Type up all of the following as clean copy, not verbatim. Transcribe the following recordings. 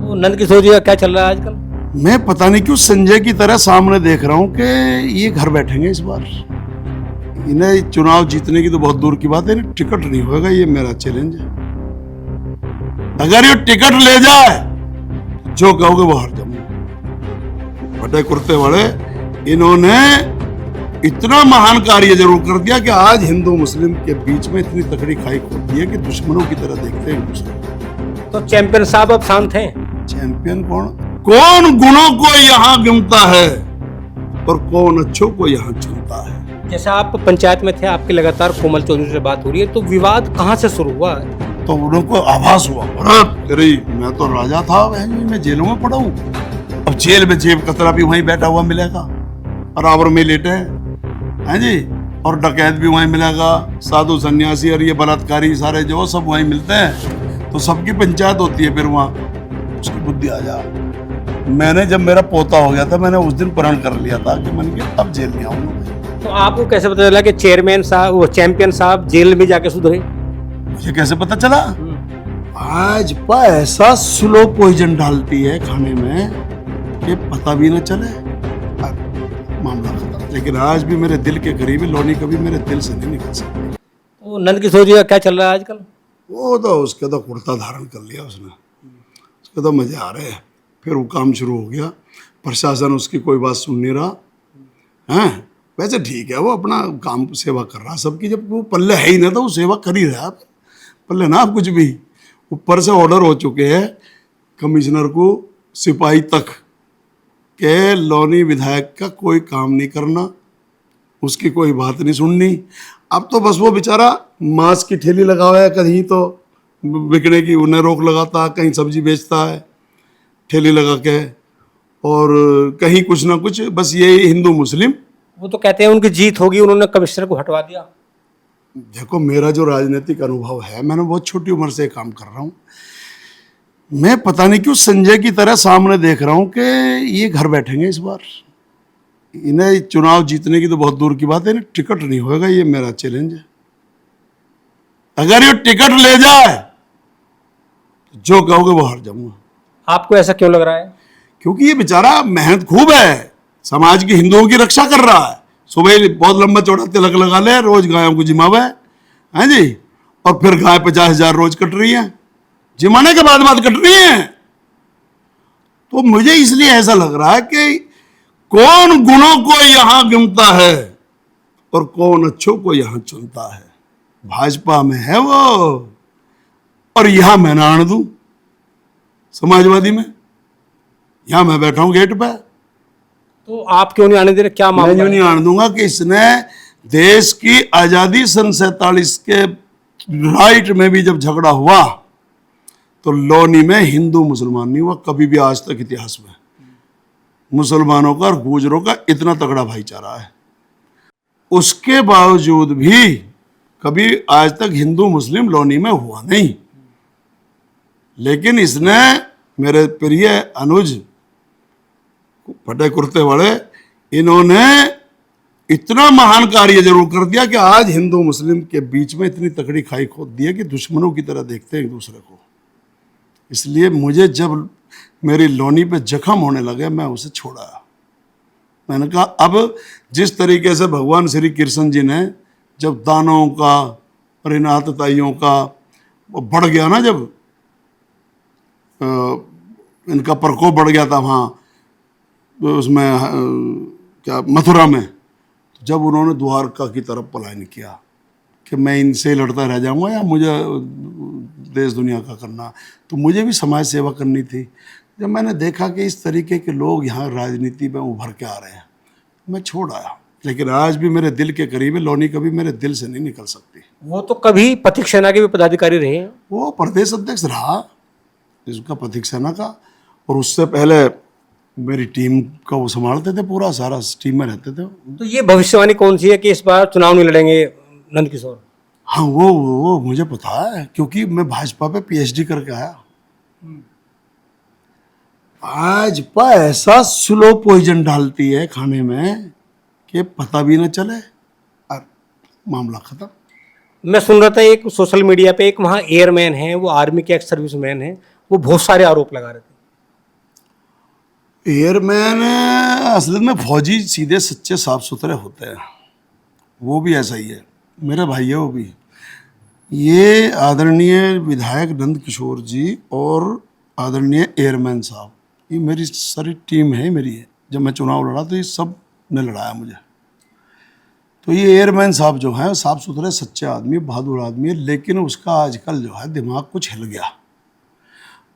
वो नंद किशोर जी का क्या चल रहा है आजकल? मैं पता नहीं क्यों संजय की तरह सामने देख रहा हूं कि ये घर बैठेंगे इस बार। इन्हें चुनाव जीतने की तो बहुत दूर की बात है, इन्हें टिकट नहीं होगा, ये मेरा चैलेंज है। अगर ये टिकट ले जाए जो कहोगे वो हार जाऊंगा। फटे कुर्ते वाले इन्होंने इतना महान कार्य जरूर कर दिया कि आज हिंदू मुस्लिम के बीच में इतनी तकड़ी खाई खोलती है कि दुश्मनों की तरह देखते हैं एक दूसरे को। तो चैंपियन साहब अब शांत हैं? चैंपियन कौन गुणों को यहाँ गिनता है और कौन अच्छों को यहाँ चुनता है। जैसे आप पंचायत में थे, आपकी लगातार कोमल चौधरी से बात हो रही है, तो विवाद कहाँ से शुरू हुआ है? तो उनको आभास हुआ, अरे मैं तो राजा था, मैं जेलों में पड़ा हूँ। अब जेल में जेब कतरा भी वहीं बैठा हुआ मिलेगा, बराबर में लेटे हैं जी, और डकैत भी वहीं मिलेगा, साधु सन्यासी और ये बलात्कारी सारे जो सब वहीं मिलते हैं। तो सबकी पंचायत होती है फिर वहाँ। उसकी बुद्धि आ जा। मैंने जब मेरा पोता हो गया था, मैंने उस दिन प्रण कर लिया था कि मन के अब जेल में आऊंगा। तो आपको कैसे पता चला कि चेयरमैन साहब, वो चैंपियन साहब जेल में जाके सुधरे? मुझे कैसे पता चला? भाजपा ऐसा स्लो पॉइजन डालती है खाने में कि पता भी न चले, मामला खत्म। लेकिन आज भी मेरे दिल के करीब है, लोनी कभी मेरे दिल से नहीं निकल सकती। वो नंद किशोर जी का क्या चल रहा है आजकल? वो तो उसके तो कुर्ता धारण कर लिया उसने, उसके तो मजे आ रहे हैं। फिर वो काम शुरू हो गया, प्रशासन उसकी कोई बात सुन नहीं रहा है। वैसे ठीक है, वो अपना काम सेवा कर रहा सबकी। जब वो पल्ले है ही ना तो वो सेवा कर ही रहा। पल्ले ना आप कुछ भी, ऊपर से ऑर्डर हो चुके हैं कमिश्नर को, सिपाही तक, के लोनी विधायक का कोई काम नहीं करना, उसकी कोई बात नहीं सुननी। अब तो बस वो बेचारा मांस की ठेली लगा हुआ है, कहीं तो बिकने की उन्हें रोक लगाता, कहीं सब्जी बेचता है ठेली लगा के, और कहीं कुछ ना कुछ, बस ये हिंदू मुस्लिम। वो तो कहते हैं उनकी जीत होगी, उन्होंने कमिश्नर को हटवा दिया। देखो, मेरा जो राजनीतिक अनुभव है, मैंने बहुत छोटी उम्र से काम कर रहा हूँ। मैं पता नहीं क्यों संजय की तरह सामने देख रहा हूँ कि ये घर बैठेंगे इस बार। इन्हें चुनाव जीतने की तो बहुत दूर की बात है, इन्हें टिकट नहीं होगा, ये मेरा चैलेंज है। अगर ये टिकट ले जाए जो कहोगे वो हार जाऊंगा। आपको ऐसा क्यों लग रहा है? क्योंकि ये बेचारा मेहनत खूब है, समाज की हिंदुओं की रक्षा कर रहा है। सुबह बहुत लंबा चौड़ा तिलक लगा ले, रोज गायों को जिमावे है जी, और फिर गाय 50,000 रोज कट रही है, जिमाने के बाद कट रही है। तो मुझे इसलिए ऐसा लग रहा है कि कौन गुणों को यहां गिनता है और कौन अच्छों को यहां चुनता है। भाजपा में है वो, और यहां मैं ना आने दूं। समाजवादी में यहां मैं बैठा हूं गेट पे, तो आप क्यों नहीं आने दे रहे? क्या मैं मामला नहीं आने दूंगा कि इसने देश की आजादी सन 47 के राइट में भी जब झगड़ा हुआ तो लोनी में हिंदू मुसलमान नहीं हुआ कभी भी आज तक इतिहास में। मुसलमानों का और गुजरों का इतना तगड़ा भाईचारा है, उसके बावजूद भी कभी आज तक हिंदू मुस्लिम लोनी में हुआ नहीं। लेकिन इसने, मेरे प्रिय अनुज फटे कुर्ते वाले, इन्होंने इतना महान कार्य जरूर कर दिया कि आज हिंदू मुस्लिम के बीच में इतनी तकड़ी खाई खोद दी है कि दुश्मनों की तरह देखते हैं एक दूसरे को। इसलिए मुझे जब मेरी लोनी पे जख्म होने लगे, मैं उसे छोड़ा। मैंने कहा अब जिस तरीके से भगवान श्री कृष्ण जी ने जब दानों का और अनाथताइयों का बढ़ गया ना, जब इनका प्रकोप बढ़ गया था वहाँ उसमें क्या मथुरा में, तो जब उन्होंने द्वारका की तरफ पलायन किया कि मैं इनसे लड़ता रह जाऊंगा या मुझे देश दुनिया का करना, तो मुझे भी समाज सेवा करनी थी। जब मैंने देखा कि इस तरीके के लोग यहाँ राजनीति में उभर के आ रहे हैं, मैं छोड़ आया। लेकिन आज भी मेरे दिल के करीब है, लोनी कभी मेरे दिल से नहीं निकल सकती। वो तो कभी पथिक सेना के भी पदाधिकारी रहे हैं। वो प्रदेश अध्यक्ष रहा इसका पथिक सेना का, और उससे पहले मेरी टीम का वो संभालते थे, पूरा सारा टीम में रहते थे। तो ये भविष्यवाणी कौन सी है कि इस बार चुनाव नहीं लड़ेंगे नंद किशोर? हाँ, वो मुझे पता है, क्योंकि मैं भाजपा पे PhD करके आया। भाजपा ऐसा स्लो पॉइजन डालती है खाने में कि पता भी न चले, और मामला खत्म। मैं सुन रहा था एक सोशल मीडिया पे एक वहाँ एयरमैन है, वो आर्मी के एक्स सर्विसमैन है, वो बहुत सारे आरोप लगा रहे थे। एयरमैन असल में फौजी सीधे सच्चे साफ सुथरे होते हैं, वो भी ऐसा ही है, मेरे भाई है वो भी। ये आदरणीय विधायक नंद किशोर जी और आदरणीय एयरमैन साहब, ये मेरी सारी टीम है, मेरी है। जब मैं चुनाव लड़ा तो ये सब ने लड़ाया मुझे। तो ये एयरमैन साहब जो हैं साफ सुथरे सच्चे आदमी, बहादुर आदमी है, लेकिन उसका आजकल जो है दिमाग कुछ हिल गया,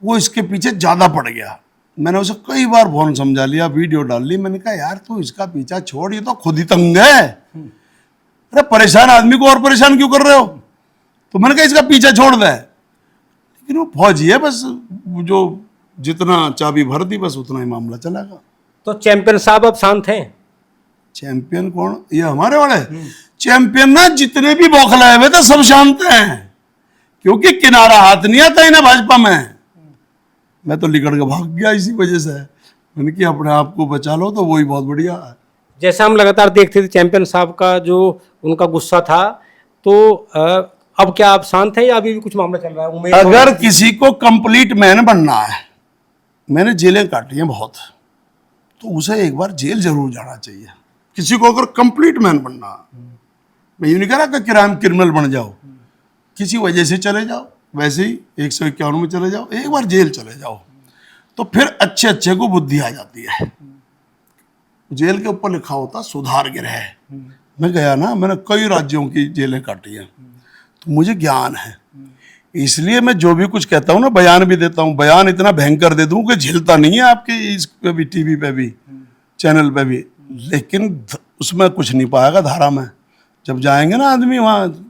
वो इसके पीछे ज़्यादा पड़ गया। मैंने उसे कई बार फोन समझा लिया, वीडियो डाल ली, मैंने कहा यार तू इसका पीछा छोड़, ये तो खुद ही तंग है, अरे परेशान आदमी को और परेशान क्यों कर रहे हो। तो मैंने कहा इसका पीछा छोड़ दे, लेकिन वो फौजी है, बस जो जितना चाबी भर दी बस उतना ही मामला चलेगा। तो चैंपियन साहब अब शांत हैं? चैंपियन कौन? ये हमारे वाले चैंपियन ना, जितने भी बौखलाए हुए थे सब शांत हैं, क्योंकि किनारा हाथ नहीं आता है ना भाजपा में। मैं तो लिकड़ के भाग गया इसी वजह से, मैंने कि अपने आप को बचा लो तो वही बहुत बढ़िया है। जैसा हम लगातार देखते थे चैंपियन साहब का जो उनका गुस्सा था, तो अब क्या आप शांत हैं या अभी भी कुछ मामला चल रहा है? उम्मीद अगर किसी को कंप्लीट मैन बनना है, मैंने जेलें काटी हैं बहुत, तो उसे एक बार जेल जरूर जाना चाहिए। किसी को अगर कंप्लीट मैन बनना है, मैं ये नहीं कह रहा कि क्रिमिनल बन जाओ, किसी वजह से चले जाओ, वैसे ही 151 में चले जाओ, एक बार जेल चले जाओ, तो फिर अच्छे अच्छे को बुद्धि आ जाती है। जेल के ऊपर लिखा होता सुधार गृह। मैं गया ना, मैंने कई राज्यों की जेलें काटी हैं, तो मुझे ज्ञान है, इसलिए मैं जो भी कुछ कहता हूँ ना, बयान भी देता हूँ, बयान इतना भयंकर दे दूँ कि झिलता नहीं है आपके इस पे भी, टीवी पे भी, चैनल पे भी, लेकिन उसमें कुछ नहीं पाएगा धारा में। जब जाएंगे ना आदमी वहाँ,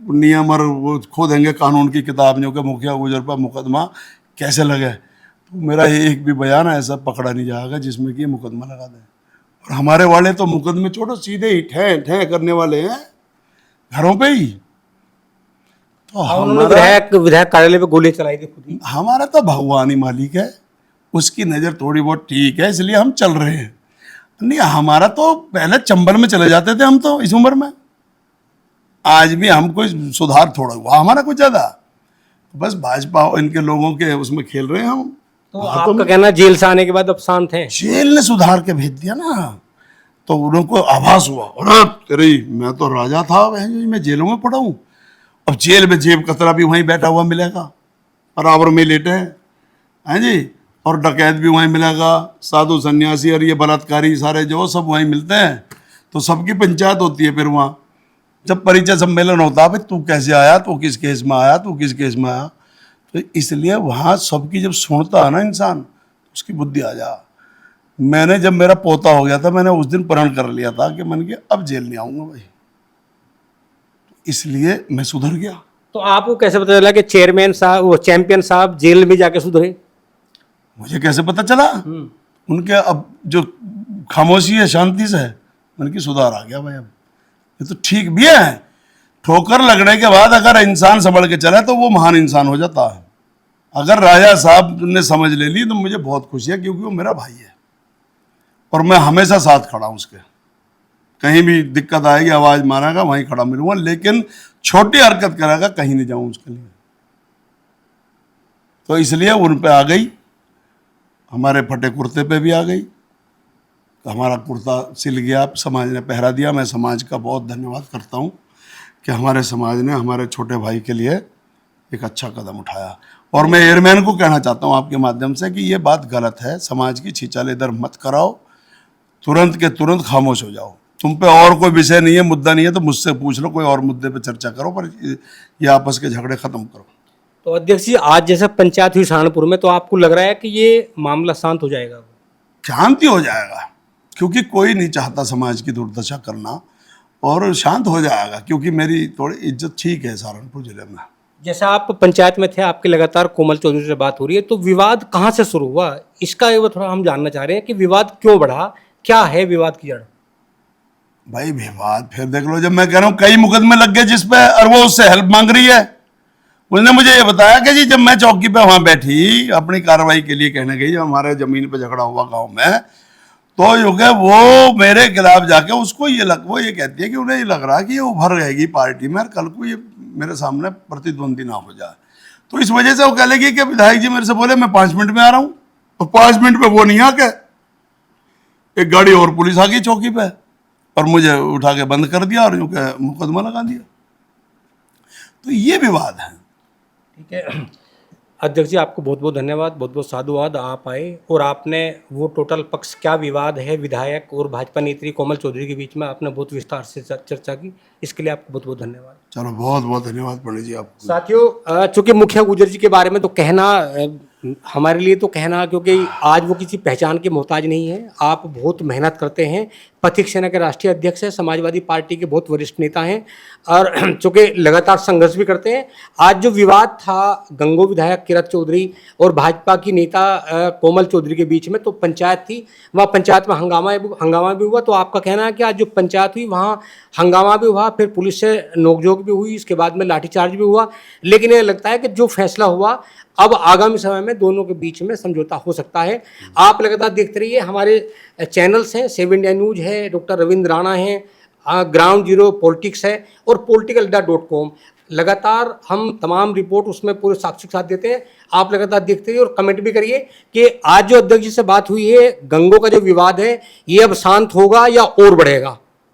नियम और वो खोदेंगे कानून की किताब जो कि मुखिया गुजर पर मुकदमा कैसे लगे, तो मेरा एक भी बयान ऐसा पकड़ा नहीं जाएगा जिसमें कि मुकदमा लगा दें। और हमारे वाले तो मुकदमे छोड़ो, सीधे ही ठे ठे करने वाले हैं घरों पे ही। तो उन्होंने विधायक कार्यालय पे गोली चलाई थी खुद ही। हमारा तो भगवान ही मालिक है, उसकी नज़र थोड़ी बहुत ठीक है, इसलिए हम चल रहे हैं। नहीं, हमारा तो पहले चंबल में चले जाते थे हम तो इस उम्र में, आज भी हम कोई सुधार थोड़ा हुआ हमारा कुछ ज़्यादा, बस भाजपा इनके लोगों के उसमें खेल रहे हैं हम। तो आपका कहना जेल से आने के बाद अब शांत हैं? जेल ने सुधार के भेज दिया ना, तो उनको आभास हुआ, अरे तेरी मैं तो राजा था, मैं जेलों में पड़ा हूँ, अब जेल में जेब कतरा भी वहीं बैठा हुआ मिलेगा, बराबर में लेटे हैं जी, और डकैत भी वहीं मिलेगा, साधु सन्यासी और ये बलात्कारी सारे जो सब वहीं मिलते हैं, तो सबकी पंचायत होती है। फिर वहाँ जब परिचय सम्मेलन होता है, भाई तू कैसे आया, तू किस केस में आया, तू किस केस में आया, तो इसलिए वहाँ सबकी जब सुनता है ना इंसान, उसकी बुद्धि आ जा। मैंने जब मेरा पोता हो गया था, मैंने उस दिन प्रण कर लिया था कि मैंने कहा अब जेल नहीं आऊँगा भाई, इसलिए मैं सुधर गया। तो आपको कैसे पता चला कि चेयरमैन साहब, वो चैंपियन साहब जेल में जाके सुधरे? मुझे कैसे पता चला? उनके अब जो खामोशी है, शांति से है, मैंने कि सुधार आ गया भाई, अब ये तो ठीक भी है। ठोकर लगने के बाद अगर इंसान संभल के चले तो वो महान इंसान हो जाता है। अगर राजा साहब ने समझ ले ली तो मुझे बहुत खुशी है, क्योंकि वो मेरा भाई है और मैं हमेशा साथ खड़ा हूँ उसके। कहीं भी दिक्कत आएगी, आवाज़ मारेगा, वहीं खड़ा मिलूंगा, लेकिन छोटी हरकत करेगा कहीं नहीं जाऊँ उसके लिए। तो इसलिए उन पे आ गई, हमारे फटे कुर्ते पे भी आ गई, हमारा कुर्ता सिल गया, समाज ने पहरा दिया। मैं समाज का बहुत धन्यवाद करता हूँ कि हमारे समाज ने हमारे छोटे भाई के लिए एक अच्छा कदम उठाया। और मैं एयरमैन को कहना चाहता हूँ आपके माध्यम से कि ये बात गलत है, समाज की छीछाल इधर मत कराओ, तुरंत के तुरंत खामोश हो जाओ। तुम पे और कोई विषय नहीं है, मुद्दा नहीं है, तो मुझसे पूछ लो, कोई और मुद्दे पे चर्चा करो, पर ये आपस के झगड़े खत्म करो। तो अध्यक्ष जी, आज जैसे पंचायत हुई सहारनपुर में, तो आपको लग रहा है कि ये मामला शांत हो जाएगा? शांति हो जाएगा, क्योंकि कोई नहीं चाहता समाज की दुर्दशा करना, और शांत हो जाएगा, क्योंकि मेरी थोड़ी इज्जत ठीक है सहारनपुर जिले में। जैसा आप पंचायत में थे, आपकी लगातार कोमल चौधरी से बात हो रही है, तो विवाद कहाँ से शुरू हुआ, इसका एक बार थोड़ा हम जानना चाह रहे हैं कि विवाद क्यों बढ़ा, क्या है विवाद की जड़? भाई विवाद फिर देख लो, जब मैं कह रहा हूँ कई मुकदमे लग गए जिस पे, और वो उससे हेल्प मांग रही है। उसने मुझे ये बताया कि जी जब मैं चौकी पे वहाँ बैठी अपनी कार्रवाई के लिए कहने गई, जब हमारे ज़मीन पे झगड़ा हुआ गांव में, तो जो है वो मेरे खिलाफ जाके उसको वो ये कहती है कि उन्हें ये लग रहा है कि ये उभर रहेगी पार्टी में और कल को ये मेरे सामने प्रतिद्वंदी ना हो जाए। तो इस वजह से वो कह लेगी कि विधायक जी मेरे से बोले मैं 5 मिनट में आ रहा हूँ, और 5 मिनट पे वो नहीं आके एक गाड़ी और पुलिस आ गई चौकी पे और मुझे उठा के बंद कर दिया और यूं के मुकदमा लगा दिया। तो ये विवाद है। ठीक है अध्यक्ष जी, आपको बहुत बहुत धन्यवाद, बहुत बहुत साधुवाद, आप आए और आपने वो टोटल पक्ष क्या विवाद है विधायक और भाजपा नेत्री कोमल चौधरी के बीच में आपने बहुत विस्तार से चर्चा की, इसके लिए आपको बहुत बहुत धन्यवाद। चलो बहुत बहुत धन्यवाद पंडित जी आपको। साथियों, चूंकि मुखिया गुर्जर जी के बारे में तो कहना हमारे लिए तो कहना, क्योंकि आज वो किसी पहचान के मोहताज नहीं है, आप बहुत मेहनत करते हैं, पथिक सेना के राष्ट्रीय अध्यक्ष हैं, समाजवादी पार्टी के बहुत वरिष्ठ नेता हैं और चूंकि लगातार संघर्ष भी करते हैं। आज जो विवाद था गंगो विधायक किरत चौधरी और भाजपा की नेता कोमल चौधरी के बीच में, तो पंचायत थी, वहाँ पंचायत में हंगामा भी हुआ। तो आपका कहना है कि आज जो पंचायत हुई वहाँ हंगामा भी हुआ, फिर पुलिस से नोकझोंक भी हुई, इसके बाद में लाठीचार्ज भी हुआ, लेकिन ये लगता है कि जो फैसला हुआ अब आगामी समय में दोनों के बीच में समझौता हो सकता है। आप लगातार देखते रहिए, हमारे चैनल्स हैं, 7 इंडिया न्यूज है, डॉक्टर रविंद्र राणा हैं, ग्राउंड जीरो पॉलिटिक्स है और politicalda.com। लगातार हम तमाम रिपोर्ट उसमें पूरे साक्षी के साथ देते हैं। आप लगातार देखते रहिए और कमेंट भी करिए कि आज जो अध्यक्ष जी से बात हुई है, गंगो का जो विवाद है ये अब शांत होगा या और बढ़ेगा।